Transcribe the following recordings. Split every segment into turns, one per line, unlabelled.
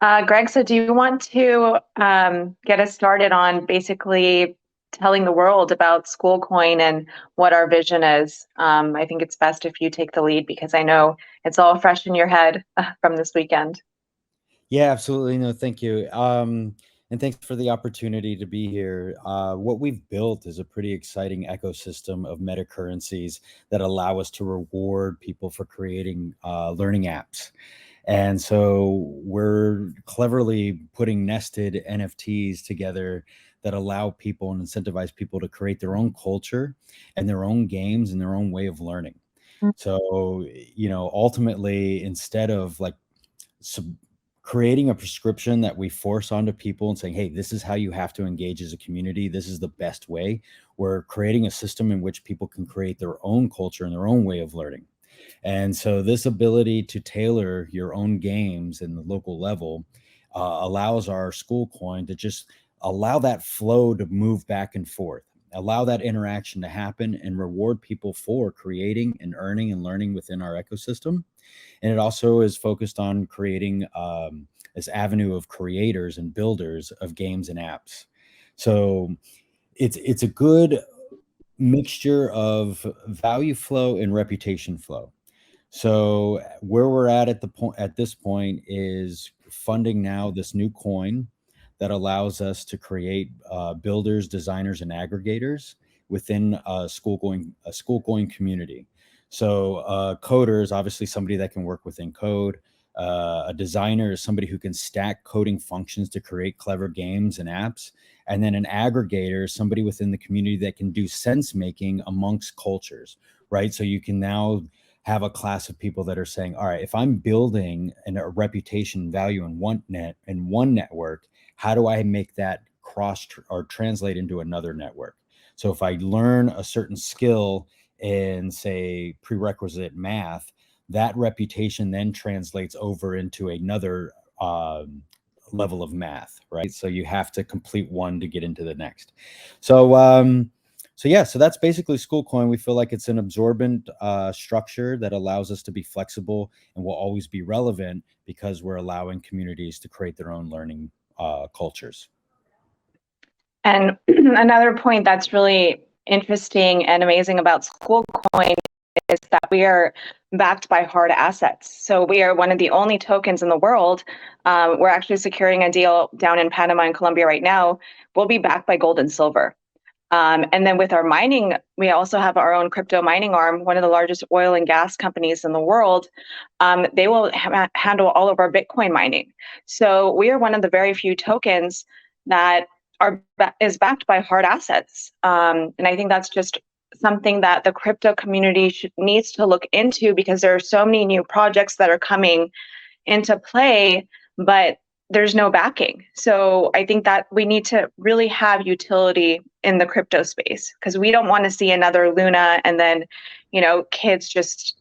Greg, so do you want to get us started on basically telling the world about SchoolCoin and what our vision is? I think it's best if you take the lead because I know it's all fresh in your head from this weekend.
Yeah, absolutely. No, thank you. And thanks for the opportunity to be here. What we've built is a pretty exciting ecosystem of meta currencies that allow us to reward people for creating learning apps. And so we're cleverly putting nested NFTs together that allow people and incentivize people to create their own culture and their own games and their own way of learning. So, ultimately, instead of like sub- creating a prescription that we force onto people and saying, hey, this is how you have to engage as a community, this is the best way, we're creating a system in which people can create their own culture and their own way of learning. And so this ability to tailor your own games in the local level allows our school coin to just allow that flow to move back and forth, allow that interaction to happen, and reward people for creating and earning and learning within our ecosystem. And it also is focused on creating this avenue of creators and builders of games and apps. So it's a good mixture of value flow and reputation flow. So where we're at this point is funding now this new coin that allows us to create builders, designers, and aggregators within a school going community. So coder is obviously somebody that can work within code. A designer is somebody who can stack coding functions to create clever games and apps. And then an aggregator is somebody within the community that can do sense making amongst cultures, right? So you can now have a class of people that are saying, all right, if I'm building a reputation value in one network, how do I make that or translate into another network? So if I learn a certain skill in, say, prerequisite math, that reputation then translates over into another level of math, right? So you have to complete one to get into the next. So so that's basically SchoolCoin. We feel like it's an absorbent structure that allows us to be flexible and will always be relevant because we're allowing communities to create their own learning cultures.
And another point that's really interesting and amazing about SchoolCoin is that we are backed by hard assets. So we are one of the only tokens in the world. We're actually securing a deal down in Panama and Colombia right now. We'll be backed by gold and silver. And then with our mining, we also have our own crypto mining arm, one of the largest oil and gas companies in the world. They will handle all of our Bitcoin mining. So we are one of the very few tokens that is backed by hard assets. And I think that's just something that the crypto community needs to look into because there are so many new projects that are coming into play, but there's no backing. So I think that we need to really have utility in the crypto space because we don't want to see another Luna and then, kids just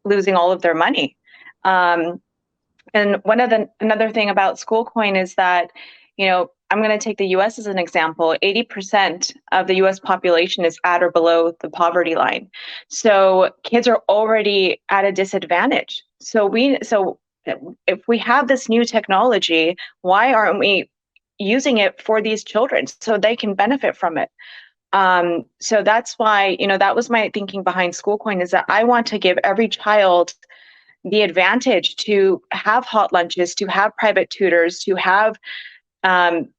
losing all of their money. And another thing about SchoolCoin is that, I'm going to take the US as an example. 80% of the US population is at or below the poverty line. So kids are already at a disadvantage. So if we have this new technology, why aren't we using it for these children so they can benefit from it? So that's why, that was my thinking behind SchoolCoin is that I want to give every child the advantage to have hot lunches, to have private tutors, to have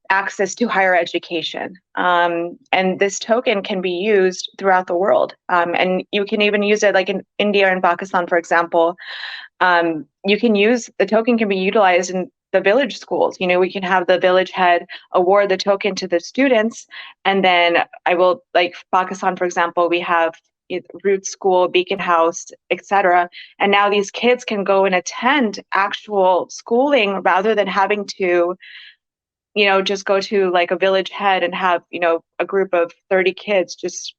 access to higher education. And this token can be used throughout the world. And you can even use it like in India and Pakistan, for example. The token can be utilized in the village schools. We can have the village head award the token to the students. And then like Pakistan, for example, we have Root School, Beacon House, etc. And now these kids can go and attend actual schooling rather than having to just go to like a village head and have, a group of 30 kids just,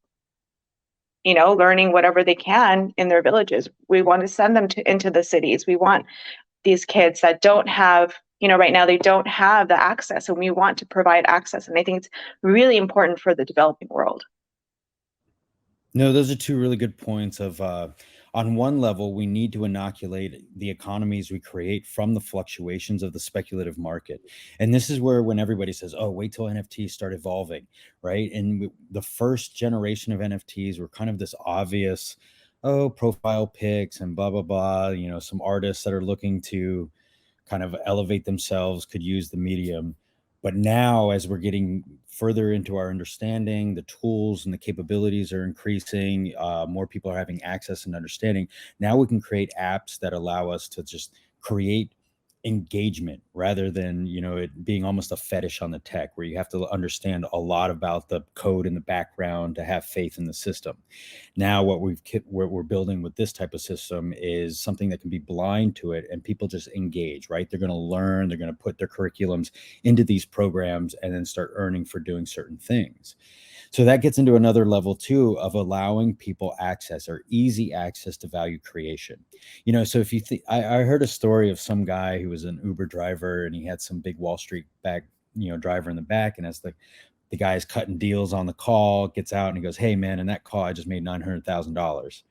learning whatever they can in their villages. We want to send them into the cities. We want these kids that don't have, right now they don't have the access, and we want to provide access. And I think it's really important for the developing world.
No, those are two really good points of On one level, we need to inoculate the economies we create from the fluctuations of the speculative market. And this is where, when everybody says, oh, wait till NFTs start evolving, right? And the first generation of NFTs were kind of this obvious, oh, profile pics and blah, blah, blah, some artists that are looking to kind of elevate themselves could use the medium. But now, as we're getting further into our understanding, the tools and the capabilities are increasing, more people are having access and understanding. Now we can create apps that allow us to just create engagement rather than it being almost a fetish on the tech, where you have to understand a lot about the code in the background to have faith in the system. Now what we're building with this type of system is something that can be blind to it, and people just engage, right? They're going to learn, they're going to put their curriculums into these programs and then start earning for doing certain things. So that gets into another level too, of allowing people access, or easy access, to value creation. So if you think, I heard a story of some guy who was an Uber driver, and he had some big Wall Street driver in the back, and as the guy is cutting deals on the call, gets out and he goes, hey man, in that call I just made $900,000,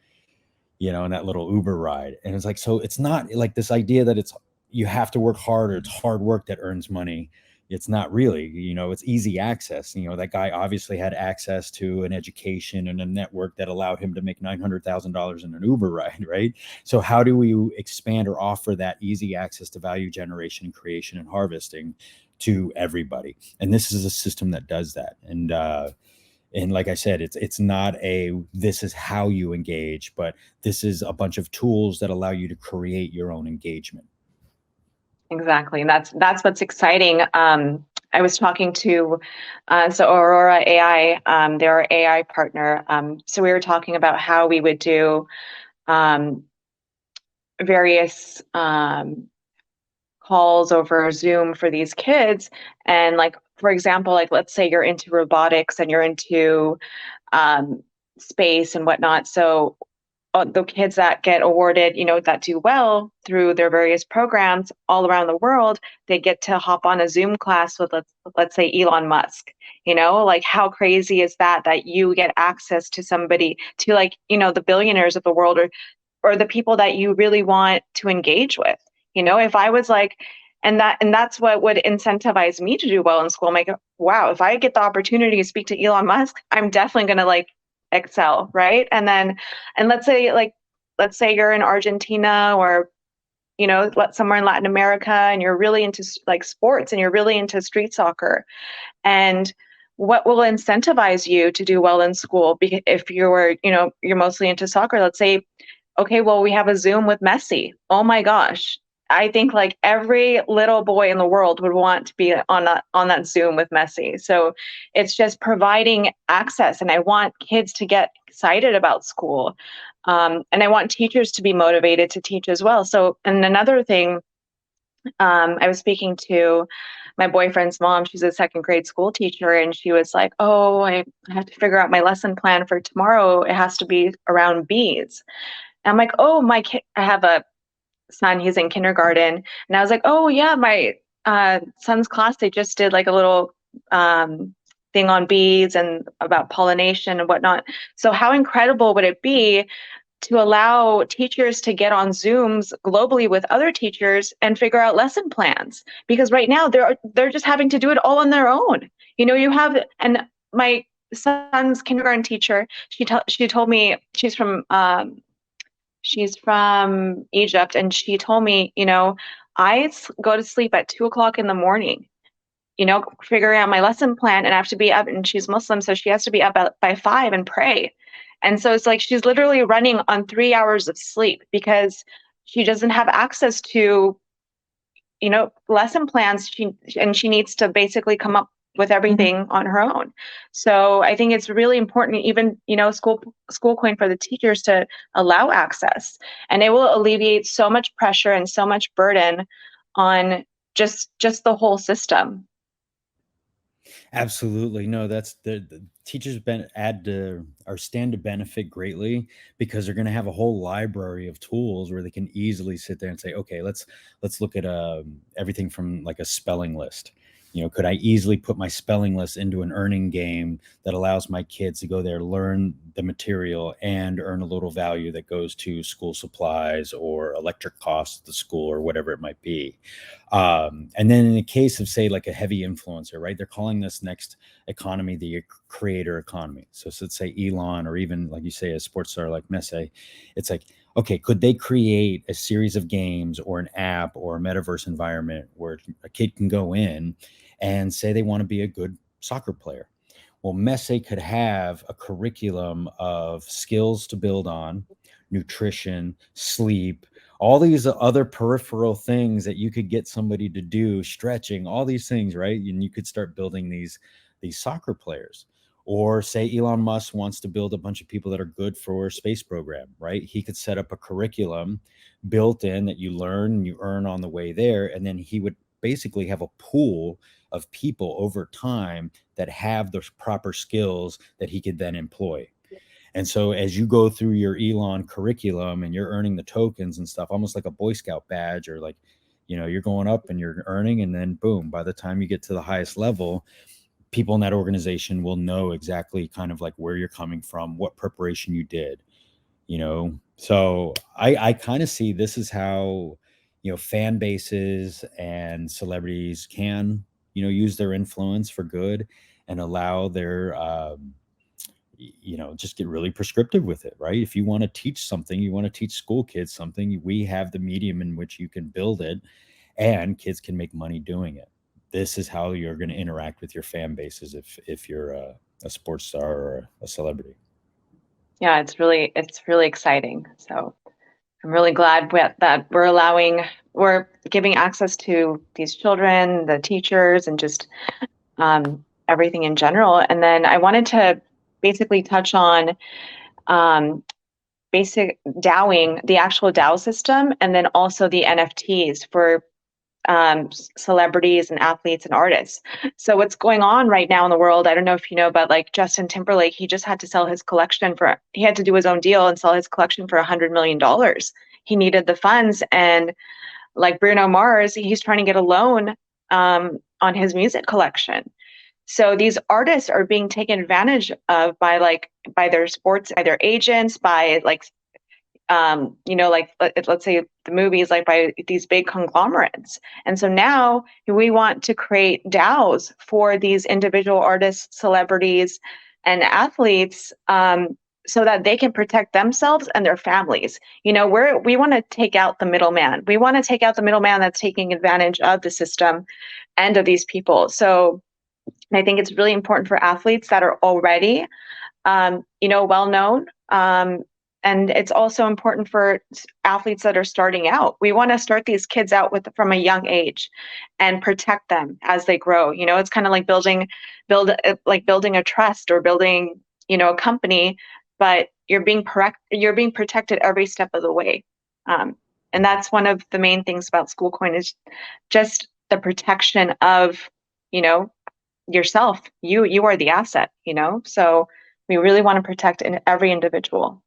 in that little Uber ride. And it's like, so it's not like this idea that you have to work hard, or it's hard work that earns money. It's not really, it's easy access. That guy obviously had access to an education and a network that allowed him to make $900,000 in an Uber ride, right? So how do we expand or offer that easy access to value generation and creation and harvesting to everybody? And this is a system that does that. And like I said, it's not this is how you engage, but this is a bunch of tools that allow you to create your own engagement.
Exactly. That's what's exciting. I was talking to so Aurora AI, they're our AI partner. So we were talking about how we would do various calls over Zoom for these kids. And like, for example, like let's say you're into robotics and you're into space and whatnot. So the kids that get awarded, that do well through their various programs all around the world, they get to hop on a Zoom class with, let's say, Elon Musk. Like how crazy is that you get access to somebody, to like, the billionaires of the world, or the people that you really want to engage with. If I was like, and that's what would incentivize me to do well in school. I'm like, wow, if I get the opportunity to speak to Elon Musk, I'm definitely going to like excel, right? And let's say you're in Argentina, or somewhere in Latin America, and you're really into like sports, and you're really into street soccer. And what will incentivize you to do well in school? If you're mostly into soccer, let's say, okay, well, we have a Zoom with Messi. Oh my gosh. I think like every little boy in the world would want to be on that Zoom with Messi. So it's just providing access, and I want kids to get excited about school, and I want teachers to be motivated to teach as well. So, and another thing, I was speaking to my boyfriend's mom. She's a second grade school teacher, and she was like, "Oh, I have to figure out my lesson plan for tomorrow. It has to be around bees." And I'm like, "Oh, my kid, I have a son, he's in kindergarten." And I was like, oh yeah, my son's class, they just did like a little thing on bees and about pollination and whatnot. So how incredible would it be to allow teachers to get on Zooms globally with other teachers and figure out lesson plans? Because right now they're just having to do it all on their own. You have, and my son's kindergarten teacher, she told me, she's from Egypt, and she told me, I go to sleep at 2 o'clock in the morning, figuring out my lesson plan, and I have to be up, and she's Muslim, so she has to be up by 5 and pray. And so it's like she's literally running on 3 hours of sleep because she doesn't have access to, lesson plans. She needs to basically come up with everything on her own. So I think it's really important, even, school coin, for the teachers to allow access, and it will alleviate so much pressure and so much burden on just the whole system.
Absolutely. No, that's the teachers stand to benefit greatly, because they're going to have a whole library of tools where they can easily sit there and say, okay, let's look at everything from like a spelling list. could I easily put my spelling list into an earning game that allows my kids to go there, learn the material, and earn a little value that goes to school supplies or electric costs at the school or whatever it might be. And then in the case of, say, like a heavy influencer, right? They're calling this next economy the creator economy. So let's say Elon, or even like you say, a sports star like Messi, it's like, okay, could they create a series of games or an app or a metaverse environment where a kid can go in and say they want to be a good soccer player? Well, Messi could have a curriculum of skills to build on, nutrition, sleep, all these other peripheral things that you could get somebody to do, stretching, all these things, right? And you could start building these soccer players. Or say Elon Musk wants to build a bunch of people that are good for a space program, right? He could set up a curriculum built in that you learn and you earn on the way there. And then he would basically have a pool of people over time that have the proper skills that he could then employ. And so as you go through your Elon curriculum and you're earning the tokens and stuff, almost like a Boy Scout badge, or like, you're going up and you're earning, and then boom, by the time you get to the highest level, people in that organization will know exactly kind of like where you're coming from, what preparation you did, So I kind of see this is how, fan bases and celebrities can, use their influence for good and allow their, just get really prescriptive with it, right? If you want to teach something, you want to teach school kids something, we have the medium in which you can build it and kids can make money doing it. This is how you're going to interact with your fan bases if you're a sports star or a celebrity.
Yeah, it's really exciting. So I'm really glad that we're giving access to these children, the teachers, and just everything in general. And then I wanted to basically touch on basic DAOing, the actual DAO system, and then also the NFTs for celebrities and athletes and artists. So what's going on right now in the world, I don't know if you know, but like Justin Timberlake, he just had to sell his collection he had to do his own deal and sell his collection for $100 million. He needed the funds. And like Bruno Mars, he's trying to get a loan on his music collection. So these artists are being taken advantage of by their sports, by their agents, by let's say the movies, like by these big conglomerates. And so now we want to create DAOs for these individual artists, celebrities, and athletes, so that they can protect themselves and their families. We want to take out the middleman. We want to take out the middleman that's taking advantage of the system and of these people. So I think it's really important for athletes that are already, well known. And it's also important for athletes that are starting out. We want to start these kids out from a young age and protect them as they grow. It's kind of like building a trust or building, a company, but you're being protected every step of the way. And that's one of the main things about Schoolcoin is just the protection of, yourself. You are the asset, so we really want to protect every individual.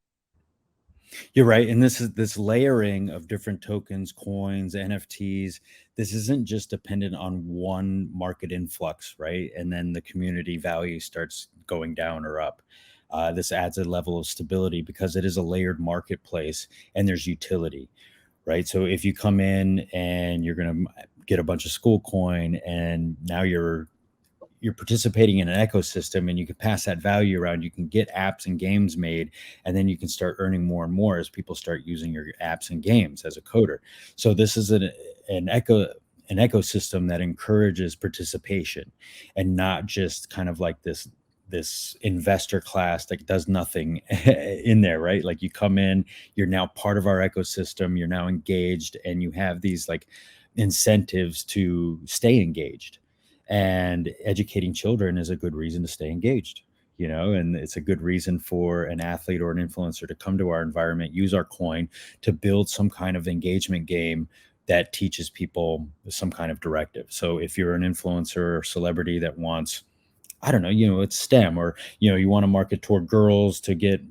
You're right. And this layering of different tokens, coins, NFTs. This isn't just dependent on one market influx, right? And then the community value starts going down or up. This adds a level of stability because it is a layered marketplace and there's utility, right? So if you come in and you're going to get a bunch of school coin and now you're participating in an ecosystem and you can pass that value around, you can get apps and games made, and then you can start earning more and more as people start using your apps and games as a coder. So this is an ecosystem that encourages participation and not just kind of like this investor class that does nothing in there, right? Like you come in, you're now part of our ecosystem, you're now engaged, and you have these like incentives to stay engaged. And educating children is a good reason to stay engaged, and it's a good reason for an athlete or an influencer to come to our environment, use our coin to build some kind of engagement game that teaches people some kind of directive. So if you're an influencer or celebrity that wants, I don't know, it's STEM, or, you want to market toward girls to get,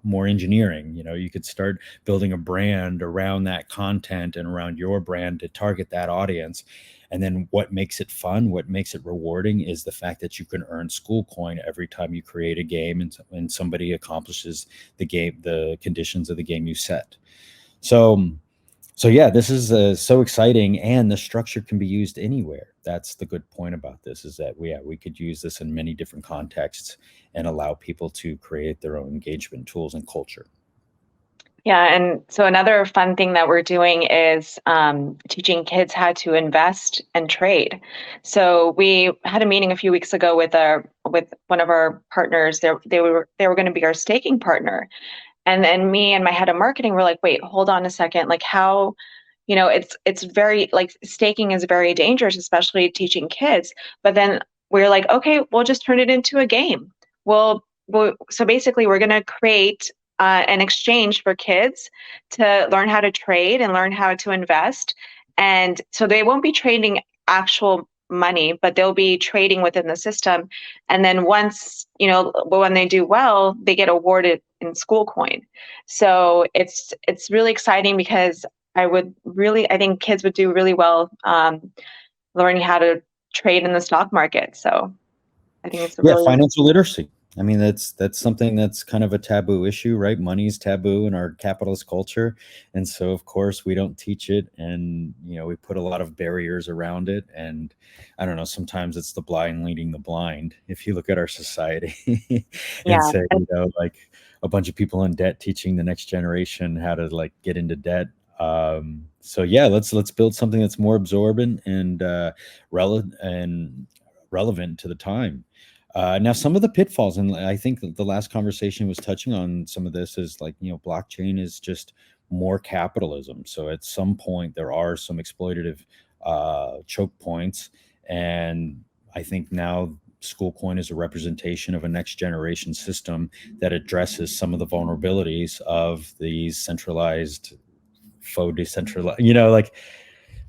more engineering, you could start building a brand around that content and around your brand to target that audience. And then what makes it fun, what makes it rewarding, is the fact that you can earn school coin every time you create a game and somebody accomplishes the conditions of the game you set. So yeah, this is so exciting, and the structure can be used anywhere. That's the good point about this, is that we could use this in many different contexts and allow people to create their own engagement tools and culture.
Yeah, and so another fun thing that we're doing is teaching kids how to invest and trade. So we had a meeting a few weeks ago with one of our partners. They were going to be our staking partner, and then me and my head of marketing were like, wait, hold on a second, like how, it's very, like, staking is very dangerous, especially teaching kids. But then we're like, okay, we'll just turn it into a game. So basically we're going to create an exchange for kids to learn how to trade and learn how to invest. And so they won't be trading actual money, but they'll be trading within the system. And then once, when they do well, they get awarded in school coin. So it's really exciting, because I think kids would do really well learning how to trade in the stock market. So I think it's a
Yeah,
really,
financial literacy. I mean, that's something that's kind of a taboo issue, right? Money's taboo in our capitalist culture, and so of course we don't teach it, and we put a lot of barriers around it. And I don't know, sometimes it's the blind leading the blind. If you look at our society, and
yeah.
say, like a bunch of people in debt teaching the next generation how to like get into debt. So yeah, let's build something that's more absorbent and relevant to the time. Now, some of the pitfalls, and I think the last conversation was touching on some of this, is like, blockchain is just more capitalism. So at some point, there are some exploitative choke points. And I think now Schoolcoin is a representation of a next generation system that addresses some of the vulnerabilities of these centralized, faux decentralized, like,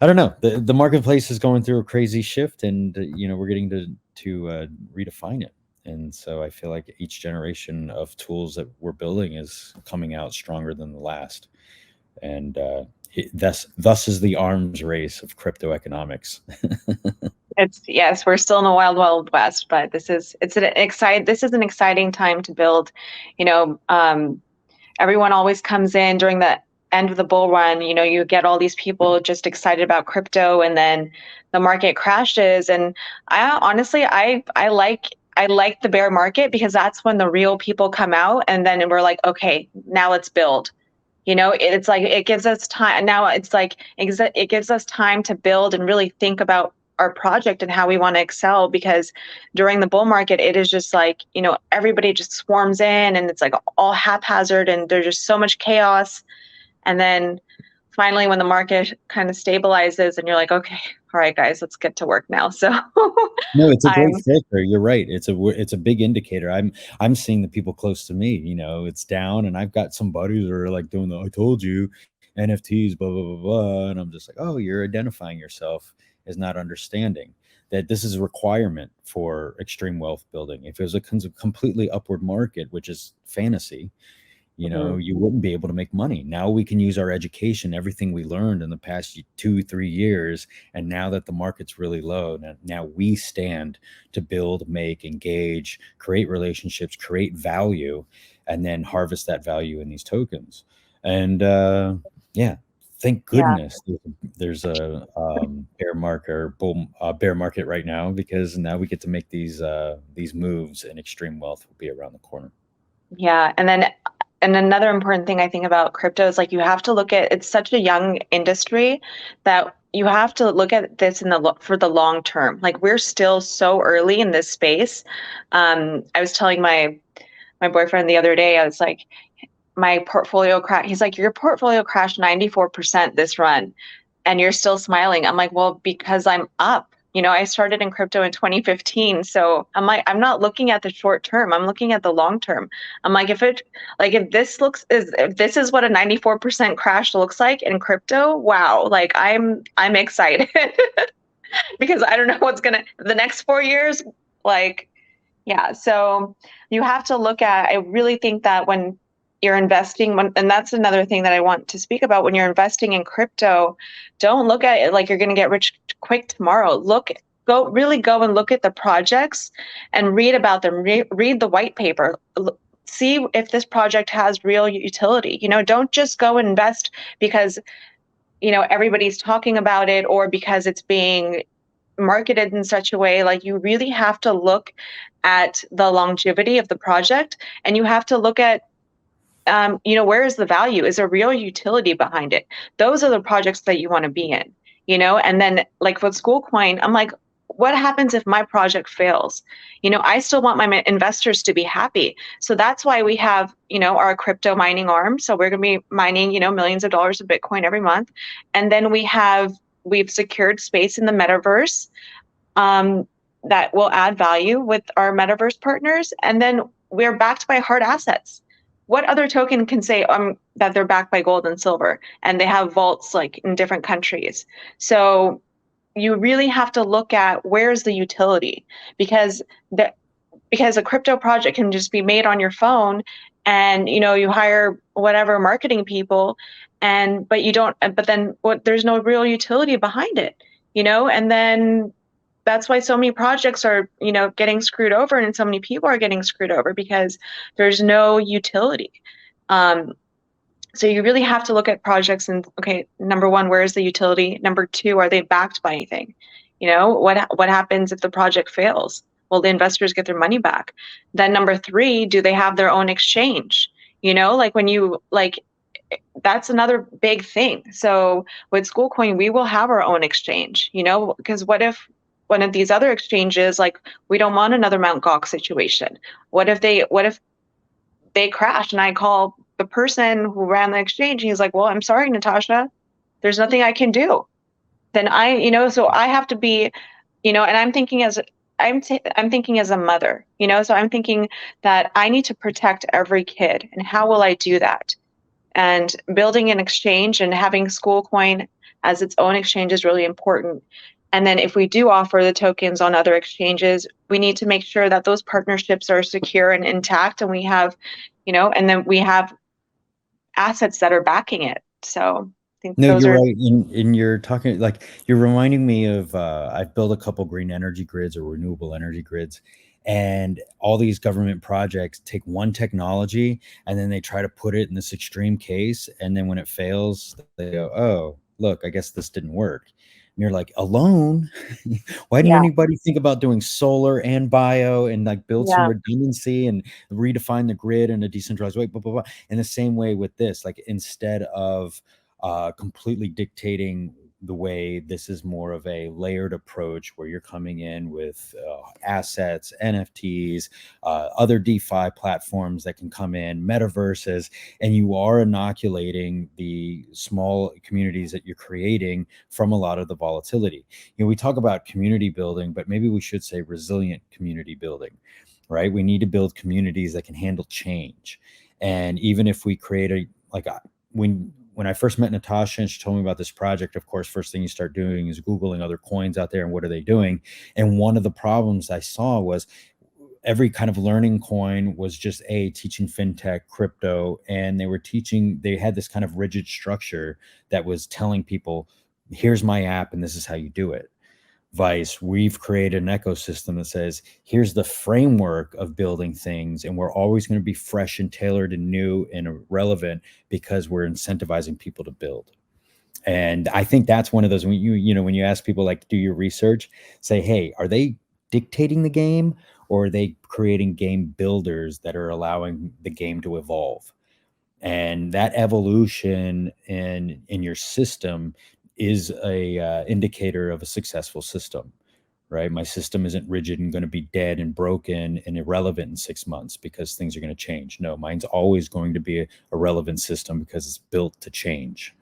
I don't know. The marketplace is going through a crazy shift, and we're getting to redefine it. And so I feel like each generation of tools that we're building is coming out stronger than the last. And thus is the arms race of crypto economics.
Yes, we're still in the wild, wild west, but this is an exciting time to build. You know, everyone always comes in during the end of the bull run. You get all these people just excited about crypto, and then the market crashes. And I honestly, I like the bear market, because that's when the real people come out, and then we're like, okay, now let's build. It's like it gives us time. Now it's like it gives us time to build and really think about our project and how we want to excel, because during the bull market, it is just like, everybody just swarms in, and it's like all haphazard, and there's just so much chaos. And then finally, when the market kind of stabilizes, and you're like, okay, all right, guys, let's get to work now. So
No, it's a great
I'm
filter. You're right. It's a big indicator. I'm seeing the people close to me. It's down, and I've got some buddies that are like doing the "I told you," NFTs, blah blah blah blah, and I'm just like, oh, you're identifying yourself as not understanding that this is a requirement for extreme wealth building. If it was a completely upward market, which is fantasy,
Mhm.
you wouldn't be able to make money. Now we can use our education, everything we learned in the past 2-3 years. And now that the market's really low, now we stand to build, make, engage, create relationships, create value, and then harvest that value in these tokens. And yeah, thank
Yeah.
goodness there's a bear market right now, because now we get to make these moves, and extreme wealth will be around the corner.
Yeah. And another important thing I think about crypto is, like, you have to look at, it's such a young industry that you have to look at this for the long term. Like, we're still so early in this space. I was telling my boyfriend the other day, I was like, my portfolio crash. He's like, your portfolio crashed 94% this run, and you're still smiling. I'm like, well, because I'm up. I started in crypto in 2015. So I'm like, I'm not looking at the short term. I'm looking at the long term. I'm like, if this is what a 94% crash looks like in crypto, wow. Like, I'm excited because I don't know the next 4 years, like, yeah. So you have to look at, I really think that when you're investing, and that's another thing that I want to speak about. When you're investing in crypto, don't look at it like you're going to get rich quick tomorrow. Really go and look at the projects and read about them. Read the white paper. See if this project has real utility. Don't just go and invest because everybody's talking about it or because it's being marketed in such a way. Like, you really have to look at the longevity of the project, and you have to look at where is the value? Is there real utility behind it? Those are the projects that you want to be in, and then like with Schoolcoin, I'm like, what happens if my project fails? I still want my investors to be happy. So that's why we have, our crypto mining arm. So we're going to be mining, millions of dollars of Bitcoin every month. And then we've secured space in the metaverse that will add value with our metaverse partners. And then we're backed by hard assets. What other token can say that they're backed by gold and silver and they have vaults like in different countries? So you really have to look at where's the utility, because a crypto project can just be made on your phone, and you hire whatever marketing people, but then there's no real utility behind it, and then that's why so many projects are getting screwed over, and so many people are getting screwed over because there's no utility. So you really have to look at projects and, okay, number one, where is the utility? Number two, are they backed by anything? What happens if the project fails? Well, the investors get their money back. Then number three, do they have their own exchange? That's another big thing. So with Schoolcoin, we will have our own exchange, because what if one of these other exchanges, like, we don't want another Mt. Gox situation? What if they crash and I call the person who ran the exchange and he's like, well, I'm sorry, Natasha, there's nothing I can do. Then so I have to be, and I'm thinking as a mother, so I'm thinking that I need to protect every kid. And how will I do that? And building an exchange and having Schoolcoin as its own exchange is really important. And then if we do offer the tokens on other exchanges, we need to make sure that those partnerships are secure and intact, and we have, and then we have assets that are backing it. So I think
No,
those
you're
are,
right. In you're talking, like, you're reminding me of I've built a couple green energy grids or renewable energy grids, and all these government projects take one technology and then they try to put it in this extreme case, and then when it fails, they go, "Oh, look, I guess this didn't work." And you're like, "Alone? Why didn't
yeah,
anybody think about doing solar and bio and like build some
yeah,
redundancy and redefine the grid in a decentralized way?" Blah blah blah. In the same way with this, like, instead of completely dictating the way, this is more of a layered approach where you're coming in with assets, NFTs, other DeFi platforms that can come in, metaverses, and you are inoculating the small communities that you're creating from a lot of the volatility. We talk about community building, but maybe we should say resilient community building, right? We need to build communities that can handle change. And even if we create when I first met Natasha and she told me about this project, of course, first thing you start doing is Googling other coins out there and what are they doing. And one of the problems I saw was every kind of learning coin was just teaching FinTech, crypto, and they had this kind of rigid structure that was telling people, here's my app and this is how you do it. Vice, we've created an ecosystem that says, here's the framework of building things, and we're always going to be fresh and tailored and new and relevant because we're incentivizing people to build. And I think that's one of those, when you ask people, like, do your research, say, hey, are they dictating the game, or are they creating game builders that are allowing the game to evolve? And that evolution in your system is a indicator of a successful system, right? My system isn't rigid and going to be dead and broken and irrelevant in 6 months because things are going to change. No, mine's always going to be a relevant system because it's built to change.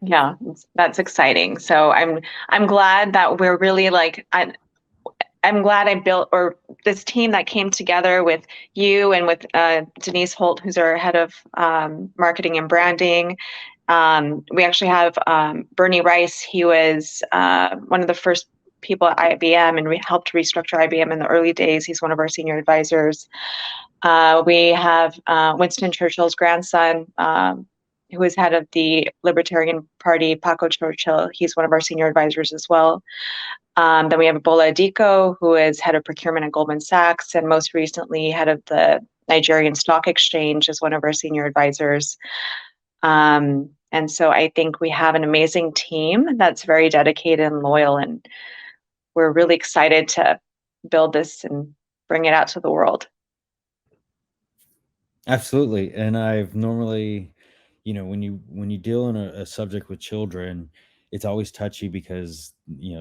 yeah, that's exciting. So I'm glad that we're really like, I'm glad I built, or this team that came together with you and with Denise Holt, who's our head of marketing and branding. We actually have Bernie Rice. He was one of the first people at IBM and helped restructure IBM in the early days. He's one of our senior advisors. We have Winston Churchill's grandson, who is head of the Libertarian Party, Paco Churchill. He's one of our senior advisors as well. Then we have Bola Adiko, who is head of procurement at Goldman Sachs, and most recently head of the Nigerian Stock Exchange as one of our senior advisors. And so I think we have an amazing team that's very dedicated and loyal, and we're really excited to build this and bring it out to the world.
Absolutely. And I've normally, when you deal in a subject with children, it's always touchy because,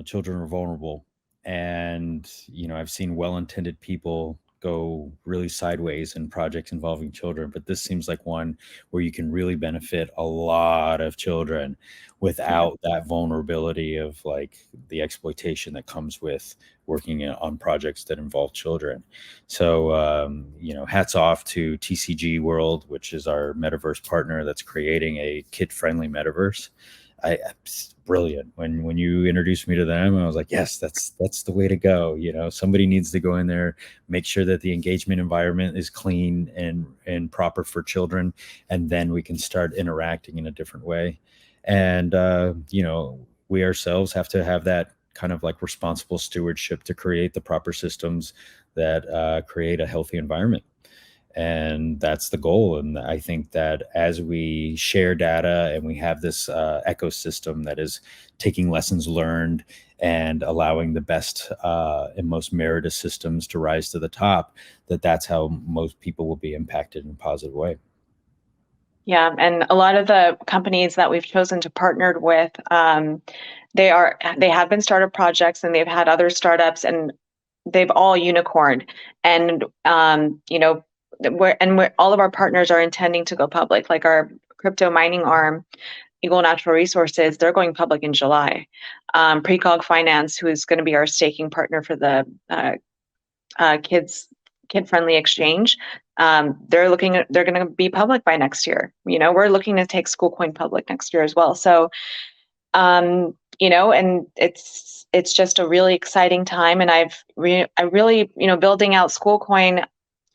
children are vulnerable. And, I've seen well-intended people go really sideways in projects involving children, but this seems like one where you can really benefit a lot of children without that vulnerability of like the exploitation that comes with working on projects that involve children. So, hats off to TCG World, which is our metaverse partner that's creating a kid-friendly metaverse. It's brilliant. When you introduced me to them, I was like, yes, that's the way to go. Somebody needs to go in there, make sure that the engagement environment is clean and proper for children, and then we can start interacting in a different way. And we ourselves have to have that kind of like responsible stewardship to create the proper systems that create a healthy environment. And that's the goal. And I think that as we share data and we have this ecosystem that is taking lessons learned and allowing the best and most meritorious systems to rise to the top, that's how most people will be impacted in a positive way.
Yeah, and a lot of the companies that we've chosen to partner with, they have been startup projects, and they've had other startups, and they've all unicorned. And all of our partners are intending to go public. Like our crypto mining arm, Eagle Natural Resources, they're going public in July. Precog Finance, who is going to be our staking partner for the kid-friendly exchange, they're going to be public by next year. We're looking to take SchoolCoin public next year as well. So, and it's just a really exciting time. And I really, building out SchoolCoin,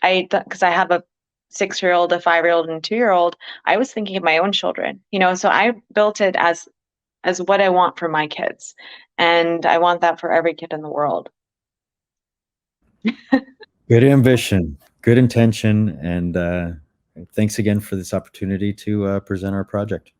because I have a 6-year-old, a 5-year-old, and a 2-year-old, I was thinking of my own children, so I built it as what I want for my kids. And I want that for every kid in the world.
Good ambition, good intention, and thanks again for this opportunity to present our project.